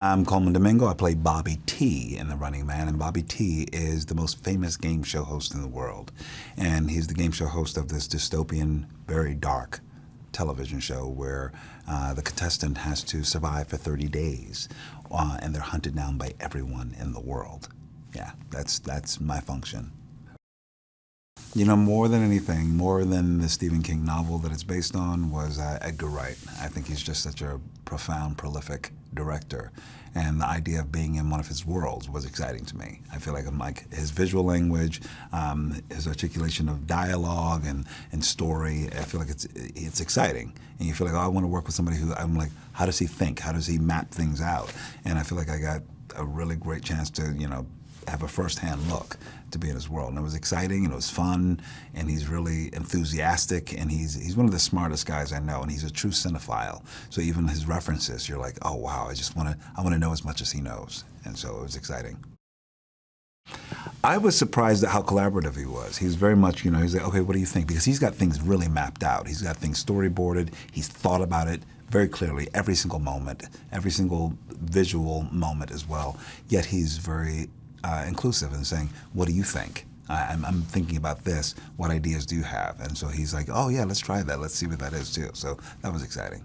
I'm Colman Domingo. I play Bobby T in The Running Man, and Bobby T is the most famous game show host in the world. And he's the game show host of this dystopian, very dark television show where the contestant has to survive for 30 days, and they're hunted down by everyone in the world. Yeah, that's my function. You know, more than anything, more than the Stephen King novel that it's based on, was Edgar Wright. I think he's just such a profound, prolific director. And the idea of being in one of his worlds was exciting to me. I feel like I'm like his visual language, his articulation of dialogue and story. I feel like it's exciting. And you feel like, oh, I want to work with somebody who, I'm like, how does he think? How does he map things out? And I feel like I got a really great chance to, you know, have a first-hand look to be in his world. And it was exciting, and it was fun, and he's really enthusiastic, and he's one of the smartest guys I know, and he's a true cinephile. So even his references, you're like, oh wow, I want to know as much as he knows. And so it was exciting. I was surprised at how collaborative he was. He was very much, you know, he's like, okay, what do you think? Because he's got things really mapped out. He's got things storyboarded. He's thought about it very clearly, every single moment, every single visual moment as well. Yet he's very inclusive and saying, what do you think? I'm thinking about this. What ideas do you have? And so he's like, oh yeah, let's try that. Let's see what that is too. So that was exciting.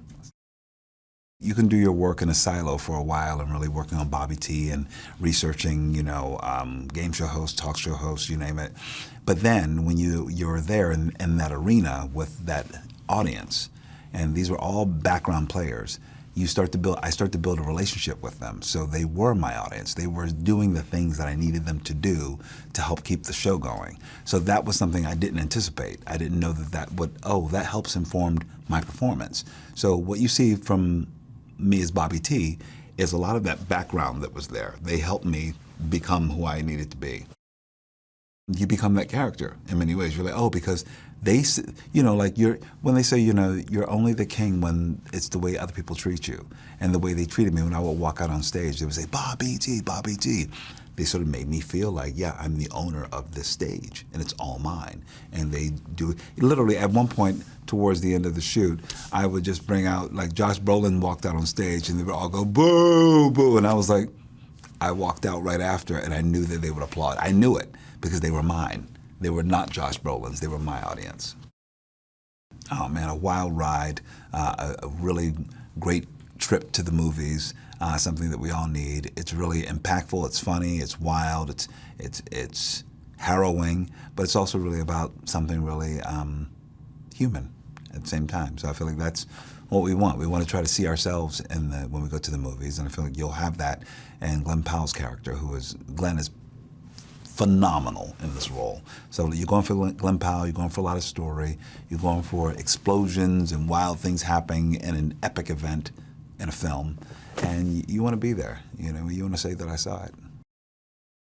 You can do your work in a silo for a while and really working on Bobby T and researching, you know, game show hosts, talk show hosts, you name it. But then when you're there in that arena with that audience, and these were all background players, I start to build a relationship with them. So they were my audience. They were doing the things that I needed them to do to help keep the show going. So that was something I didn't anticipate. I didn't know that helps inform my performance. So what you see from me as Bobby T is a lot of that background that was there. They helped me become who I needed to be. You become that character in many ways. You're like, oh, because they, you know, like when they say, you know, you're only the king when it's the way other people treat you. And the way they treated me when I would walk out on stage, they would say, Bobby T, Bobby T. They sort of made me feel like, yeah, I'm the owner of this stage and it's all mine. And they do, literally at one point towards the end of the shoot, I would just bring out, like Josh Brolin walked out on stage and they would all go, boo, boo. And I was like, I walked out right after and I knew that they would applaud. I knew it because they were mine. They were not Josh Brolin's, they were my audience. Oh man, a wild ride, a really great trip to the movies, something that we all need. It's really impactful, it's funny, it's wild, it's harrowing, but it's also really about something really human at the same time. So I feel like that's what we want. We want to try to see ourselves when we go to the movies, and I feel like you'll have that. And Glen Powell's character, Glen is phenomenal in this role. So you're going for Glen Powell, you're going for a lot of story, you're going for explosions and wild things happening in an epic event in a film, and you want to be there. You know, you want to say that I saw it.